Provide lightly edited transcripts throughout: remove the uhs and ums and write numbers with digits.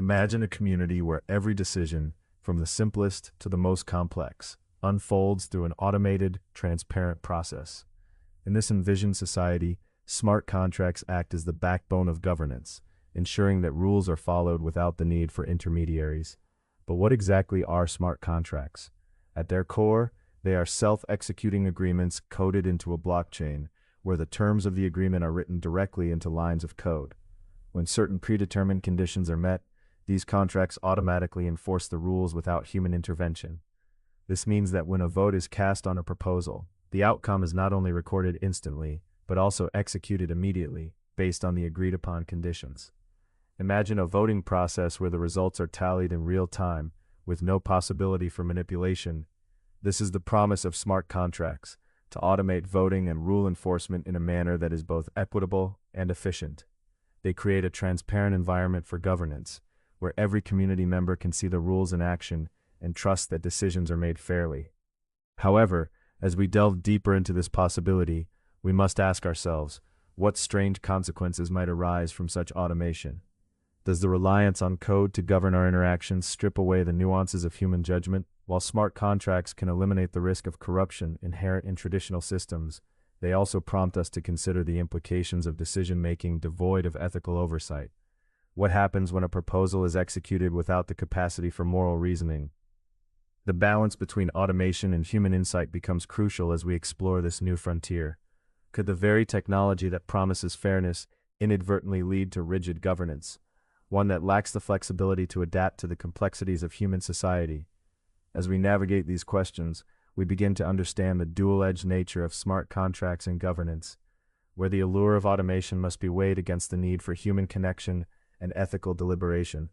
Imagine a community where every decision, from the simplest to the most complex, unfolds through an automated, transparent process. In this envisioned society, smart contracts act as the backbone of governance, ensuring that rules are followed without the need for intermediaries. But what exactly are smart contracts? At their core, they are self-executing agreements coded into a blockchain, where the terms of the agreement are written directly into lines of code. When certain predetermined conditions are met, these contracts automatically enforce the rules without human intervention. This means that when a vote is cast on a proposal, the outcome is not only recorded instantly, but also executed immediately, based on the agreed-upon conditions. Imagine a voting process where the results are tallied in real time, with no possibility for manipulation. This is the promise of smart contracts, to automate voting and rule enforcement in a manner that is both equitable and efficient. They create a transparent environment for governance, where every community member can see the rules in action and trust that decisions are made fairly. However, as we delve deeper into this possibility, we must ask ourselves, what strange consequences might arise from such automation? Does the reliance on code to govern our interactions strip away the nuances of human judgment? While smart contracts can eliminate the risk of corruption inherent in traditional systems, they also prompt us to consider the implications of decision-making devoid of ethical oversight. What happens when a proposal is executed without the capacity for moral reasoning? The balance between automation and human insight becomes crucial as we explore this new frontier. Could the very technology that promises fairness inadvertently lead to rigid governance, one that lacks the flexibility to adapt to the complexities of human society? As we navigate these questions, we begin to understand the dual-edged nature of smart contracts and governance, where the allure of automation must be weighed against the need for human connection and ethical deliberation.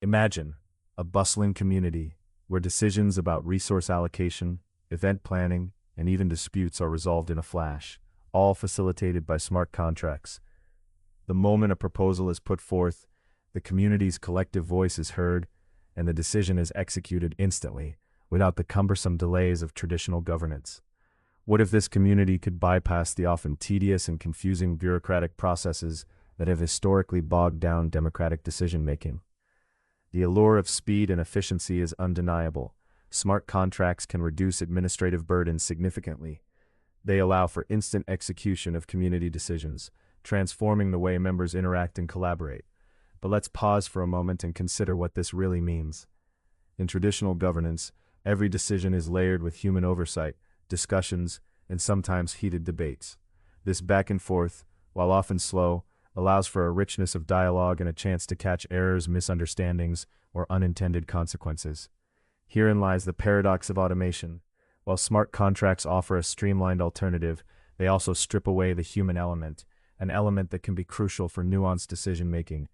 Imagine a bustling community where decisions about resource allocation, event planning, and even disputes are resolved in a flash, all facilitated by smart contracts. The moment a proposal is put forth, the community's collective voice is heard, and the decision is executed instantly, without the cumbersome delays of traditional governance. What if this community could bypass the often tedious and confusing bureaucratic processes that have historically bogged down democratic decision-making? The allure of speed and efficiency is undeniable. Smart contracts can reduce administrative burdens significantly. They allow for instant execution of community decisions, transforming the way members interact and collaborate. But let's pause for a moment and consider what this really means. In traditional governance, every decision is layered with human oversight, discussions, and sometimes heated debates. This back and forth, while often slow, allows for a richness of dialogue and a chance to catch errors, misunderstandings, or unintended consequences. Herein lies the paradox of automation. While smart contracts offer a streamlined alternative, they also strip away the human element, an element that can be crucial for nuanced decision-making.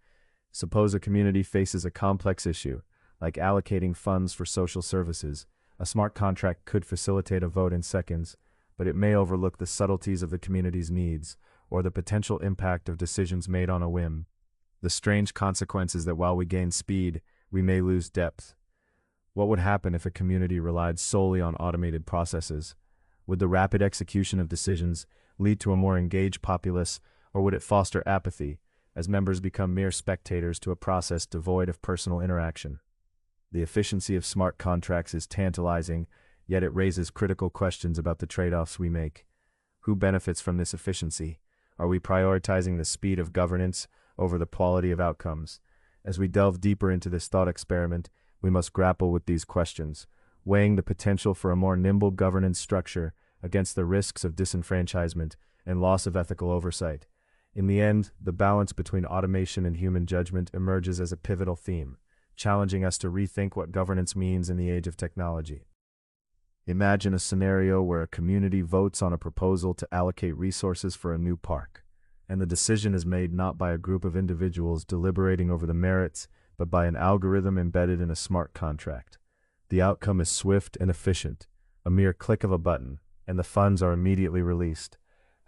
Suppose a community faces a complex issue, like allocating funds for social services. A smart contract could facilitate a vote in seconds, but it may overlook the subtleties of the community's needs, or the potential impact of decisions made on a whim. The strange consequence is that while we gain speed, we may lose depth. What would happen if a community relied solely on automated processes? Would the rapid execution of decisions lead to a more engaged populace, or would it foster apathy, as members become mere spectators to a process devoid of personal interaction? The efficiency of smart contracts is tantalizing, yet it raises critical questions about the trade-offs we make. Who benefits from this efficiency? Are we prioritizing the speed of governance over the quality of outcomes? As we delve deeper into this thought experiment, we must grapple with these questions, weighing the potential for a more nimble governance structure against the risks of disenfranchisement and loss of ethical oversight. In the end, the balance between automation and human judgment emerges as a pivotal theme, challenging us to rethink what governance means in the age of technology. Imagine a scenario where a community votes on a proposal to allocate resources for a new park, and the decision is made not by a group of individuals deliberating over the merits, but by an algorithm embedded in a smart contract. The outcome is swift and efficient, a mere click of a button, and the funds are immediately released.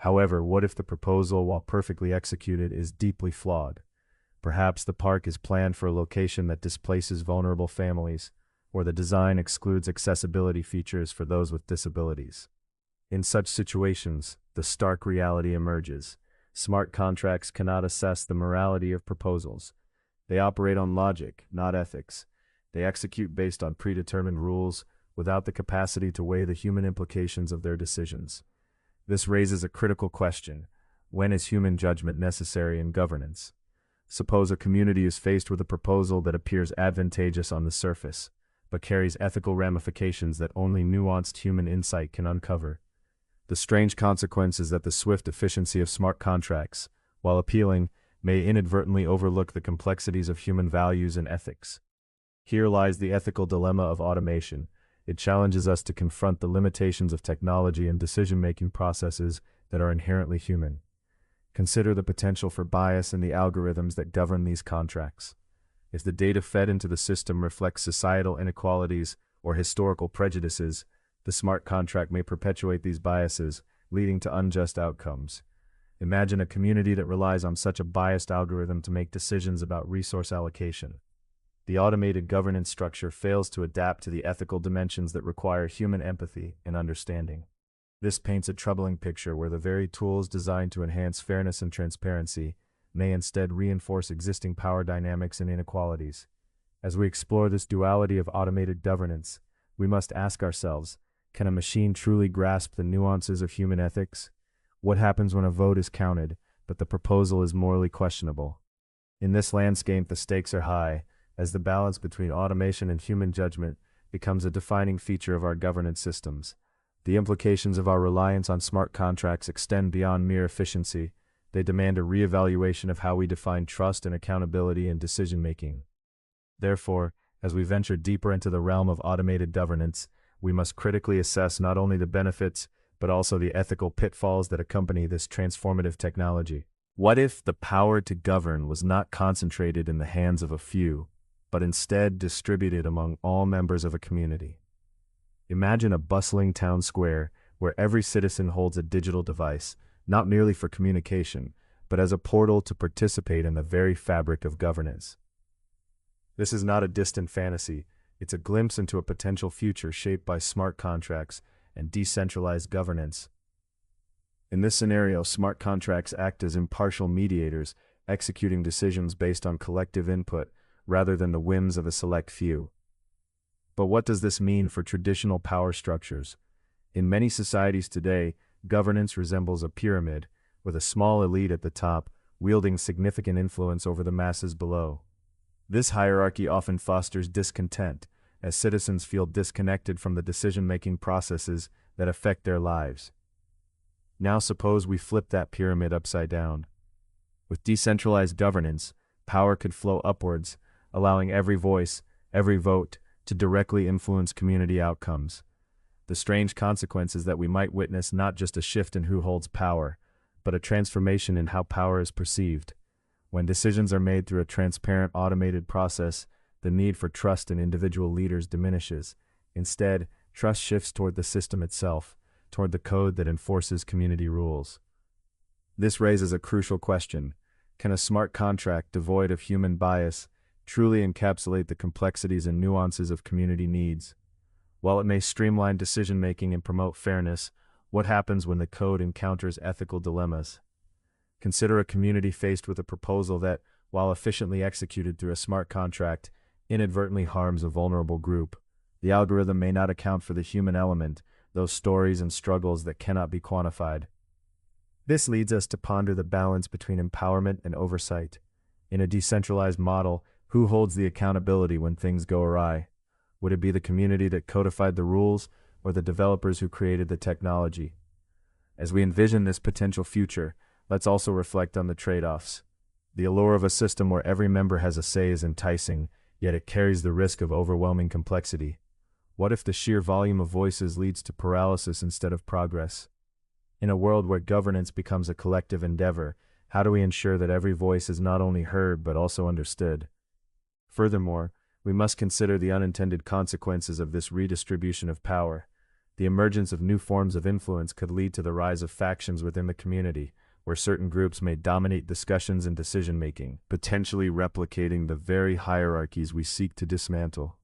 However, what if the proposal, while perfectly executed, is deeply flawed? Perhaps the park is planned for a location that displaces vulnerable families, or the design excludes accessibility features for those with disabilities. In such situations, the stark reality emerges. Smart contracts cannot assess the morality of proposals. They operate on logic, not ethics. They execute based on predetermined rules, without the capacity to weigh the human implications of their decisions. This raises a critical question: when is human judgment necessary in governance? Suppose a community is faced with a proposal that appears advantageous on the surface, but carries ethical ramifications that only nuanced human insight can uncover. The strange consequence is that the swift efficiency of smart contracts, while appealing, may inadvertently overlook the complexities of human values and ethics. Here lies the ethical dilemma of automation. It challenges us to confront the limitations of technology and decision-making processes that are inherently human. Consider the potential for bias in the algorithms that govern these contracts. If the data fed into the system reflects societal inequalities or historical prejudices, the smart contract may perpetuate these biases, leading to unjust outcomes. Imagine a community that relies on such a biased algorithm to make decisions about resource allocation. The automated governance structure fails to adapt to the ethical dimensions that require human empathy and understanding. This paints a troubling picture where the very tools designed to enhance fairness and transparency may instead reinforce existing power dynamics and inequalities. As we explore this duality of automated governance, we must ask ourselves, can a machine truly grasp the nuances of human ethics? What happens when a vote is counted, but the proposal is morally questionable? In this landscape, the stakes are high, as the balance between automation and human judgment becomes a defining feature of our governance systems. The implications of our reliance on smart contracts extend beyond mere efficiency. They demand a reevaluation of how we define trust and accountability in decision-making. Therefore, as we venture deeper into the realm of automated governance, we must critically assess not only the benefits, but also the ethical pitfalls that accompany this transformative technology. What if the power to govern was not concentrated in the hands of a few, but instead distributed among all members of a community? Imagine a bustling town square where every citizen holds a digital device, not merely for communication, but as a portal to participate in the very fabric of governance. This is not a distant fantasy. It's a glimpse into a potential future shaped by smart contracts and decentralized governance. In this scenario, smart contracts act as impartial mediators, executing decisions based on collective input rather than the whims of a select few. But what does this mean for traditional power structures? In many societies today, governance resembles a pyramid, with a small elite at the top, wielding significant influence over the masses below. This hierarchy often fosters discontent, as citizens feel disconnected from the decision-making processes that affect their lives. Now suppose we flip that pyramid upside down. With decentralized governance, power could flow upwards, allowing every voice, every vote, to directly influence community outcomes. The strange consequence is that we might witness not just a shift in who holds power, but a transformation in how power is perceived. When decisions are made through a transparent, automated process, the need for trust in individual leaders diminishes. Instead, trust shifts toward the system itself, toward the code that enforces community rules. This raises a crucial question: can a smart contract devoid of human bias truly encapsulate the complexities and nuances of community needs? While it may streamline decision-making and promote fairness, what happens when the code encounters ethical dilemmas? Consider a community faced with a proposal that, while efficiently executed through a smart contract, inadvertently harms a vulnerable group. The algorithm may not account for the human element, those stories and struggles that cannot be quantified. This leads us to ponder the balance between empowerment and oversight. In a decentralized model, who holds the accountability when things go awry? Would it be the community that codified the rules, or the developers who created the technology? As we envision this potential future, let's also reflect on the trade-offs. The allure of a system where every member has a say is enticing, yet it carries the risk of overwhelming complexity. What if the sheer volume of voices leads to paralysis instead of progress? In a world where governance becomes a collective endeavor, how do we ensure that every voice is not only heard but also understood? Furthermore, we must consider the unintended consequences of this redistribution of power. The emergence of new forms of influence could lead to the rise of factions within the community, where certain groups may dominate discussions and decision-making, potentially replicating the very hierarchies we seek to dismantle.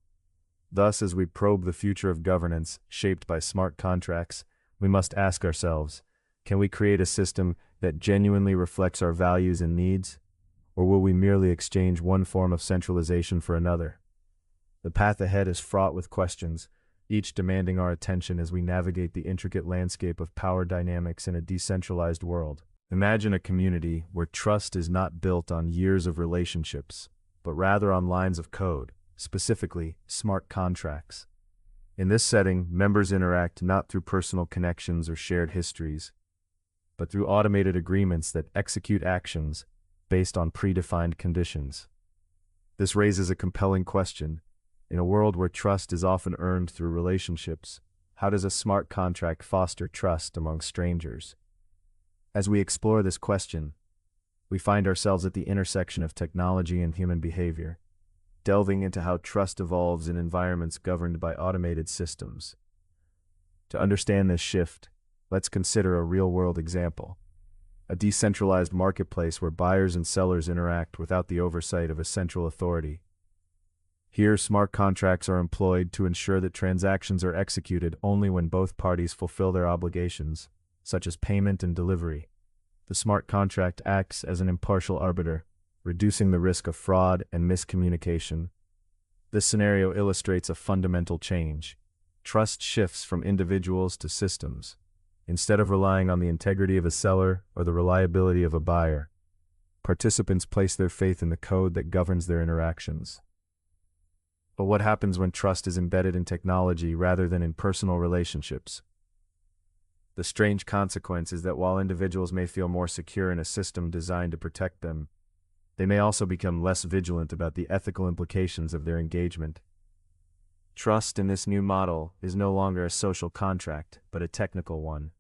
Thus, as we probe the future of governance, shaped by smart contracts, we must ask ourselves, can we create a system that genuinely reflects our values and needs? or will we merely exchange one form of centralization for another? The path ahead is fraught with questions, each demanding our attention as we navigate the intricate landscape of power dynamics in a decentralized world. Imagine a community where trust is not built on years of relationships, but rather on lines of code, specifically smart contracts. In this setting, members interact not through personal connections or shared histories, but through automated agreements that execute actions based on predefined conditions. This raises a compelling question. In a world where trust is often earned through relationships, how does a smart contract foster trust among strangers? As we explore this question, we find ourselves at the intersection of technology and human behavior, delving into how trust evolves in environments governed by automated systems. To understand this shift, let's consider a real-world example: a decentralized marketplace where buyers and sellers interact without the oversight of a central authority. Here, smart contracts are employed to ensure that transactions are executed only when both parties fulfill their obligations, such as payment and delivery. The smart contract acts as an impartial arbiter, reducing the risk of fraud and miscommunication. This scenario illustrates a fundamental change. Trust shifts from individuals to systems. Instead of relying on the integrity of a seller or the reliability of a buyer, participants place their faith in the code that governs their interactions. But what happens when trust is embedded in technology rather than in personal relationships? The strange consequence is that while individuals may feel more secure in a system designed to protect them, they may also become less vigilant about the ethical implications of their engagement. Trust in this new model is no longer a social contract, but a technical one.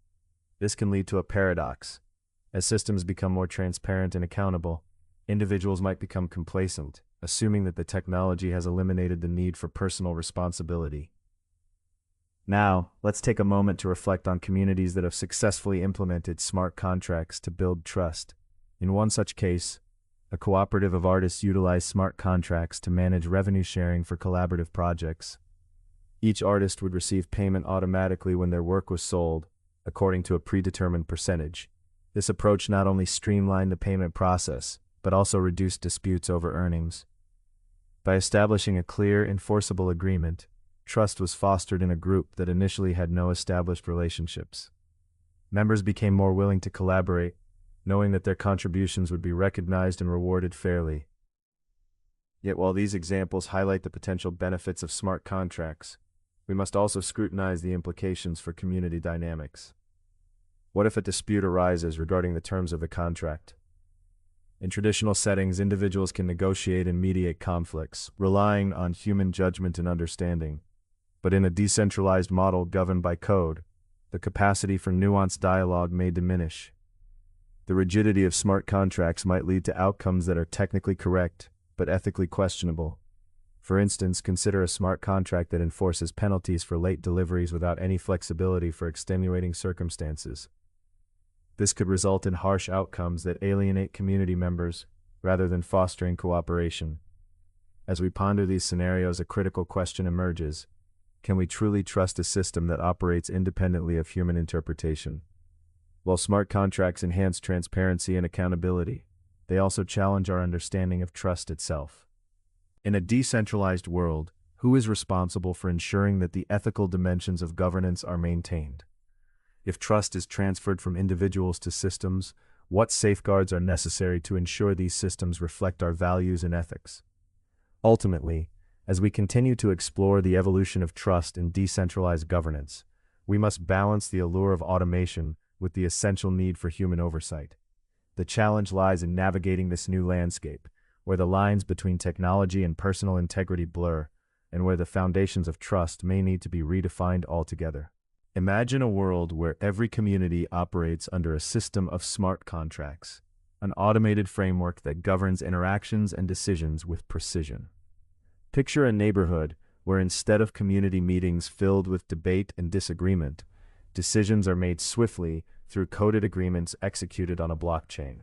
This can lead to a paradox. As systems become more transparent and accountable, individuals might become complacent, assuming that the technology has eliminated the need for personal responsibility. Now, let's take a moment to reflect on communities that have successfully implemented smart contracts to build trust. In one such case, a cooperative of artists utilized smart contracts to manage revenue sharing for collaborative projects. Each artist would receive payment automatically when their work was sold, according to a predetermined percentage. This approach not only streamlined the payment process, but also reduced disputes over earnings. By establishing a clear, enforceable agreement, trust was fostered in a group that initially had no established relationships. Members became more willing to collaborate, knowing that their contributions would be recognized and rewarded fairly. Yet while these examples highlight the potential benefits of smart contracts, we must also scrutinize the implications for community dynamics. What if a dispute arises regarding the terms of the contract? In traditional settings, individuals can negotiate and mediate conflicts, relying on human judgment and understanding. But in a decentralized model governed by code, the capacity for nuanced dialogue may diminish. The rigidity of smart contracts might lead to outcomes that are technically correct, but ethically questionable. For instance, consider a smart contract that enforces penalties for late deliveries without any flexibility for extenuating circumstances. This could result in harsh outcomes that alienate community members rather than fostering cooperation. As we ponder these scenarios, a critical question emerges: can we truly trust a system that operates independently of human interpretation? While smart contracts enhance transparency and accountability, they also challenge our understanding of trust itself. In a decentralized world, who is responsible for ensuring that the ethical dimensions of governance are maintained? If trust is transferred from individuals to systems, what safeguards are necessary to ensure these systems reflect our values and ethics? Ultimately, as we continue to explore the evolution of trust in decentralized governance, we must balance the allure of automation with the essential need for human oversight. The challenge lies in navigating this new landscape, where the lines between technology and personal integrity blur, and where the foundations of trust may need to be redefined altogether. Imagine a world where every community operates under a system of smart contracts, an automated framework that governs interactions and decisions with precision. Picture a neighborhood where instead of community meetings filled with debate and disagreement, decisions are made swiftly through coded agreements executed on a blockchain.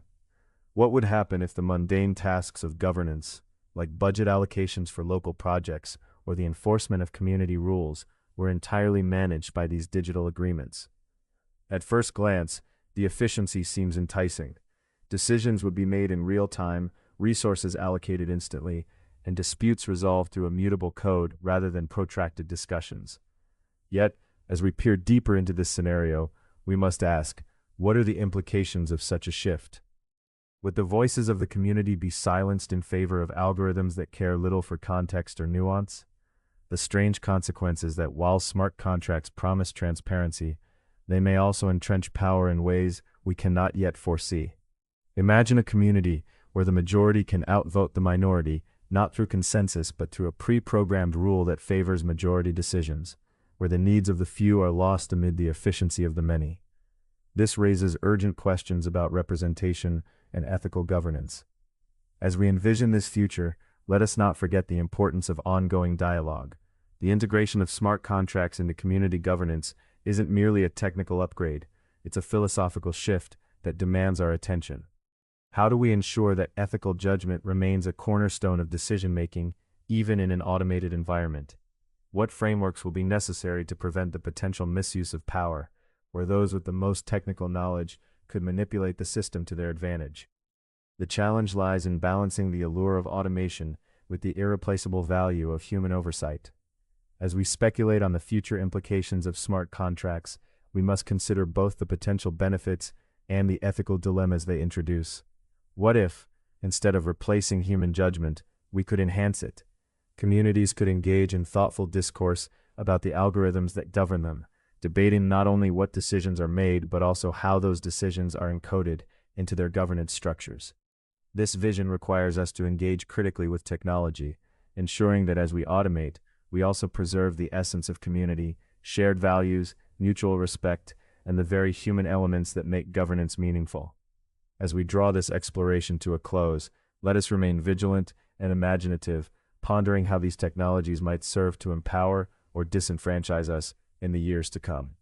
What would happen if the mundane tasks of governance, like budget allocations for local projects or the enforcement of community rules, were entirely managed by these digital agreements? At first glance, the efficiency seems enticing. Decisions would be made in real time, resources allocated instantly, and disputes resolved through immutable code rather than protracted discussions. Yet, as we peer deeper into this scenario, we must ask, what are the implications of such a shift? Would the voices of the community be silenced in favor of algorithms that care little for context or nuance? The strange consequence is that while smart contracts promise transparency, they may also entrench power in ways we cannot yet foresee. Imagine a community where the majority can outvote the minority, not through consensus but through a pre-programmed rule that favors majority decisions, where the needs of the few are lost amid the efficiency of the many. This raises urgent questions about representation and ethical governance. As we envision this future, let us not forget the importance of ongoing dialogue. The integration of smart contracts into community governance isn't merely a technical upgrade, it's a philosophical shift that demands our attention. How do we ensure that ethical judgment remains a cornerstone of decision-making, even in an automated environment? What frameworks will be necessary to prevent the potential misuse of power, where those with the most technical knowledge could manipulate the system to their advantage? The challenge lies in balancing the allure of automation with the irreplaceable value of human oversight. As we speculate on the future implications of smart contracts, we must consider both the potential benefits and the ethical dilemmas they introduce. What if, instead of replacing human judgment, we could enhance it? Communities could engage in thoughtful discourse about the algorithms that govern them, debating not only what decisions are made but also how those decisions are encoded into their governance structures. This vision requires us to engage critically with technology, ensuring that as we automate, we also preserve the essence of community, shared values, mutual respect, and the very human elements that make governance meaningful. As we draw this exploration to a close, let us remain vigilant and imaginative, pondering how these technologies might serve to empower or disenfranchise us in the years to come.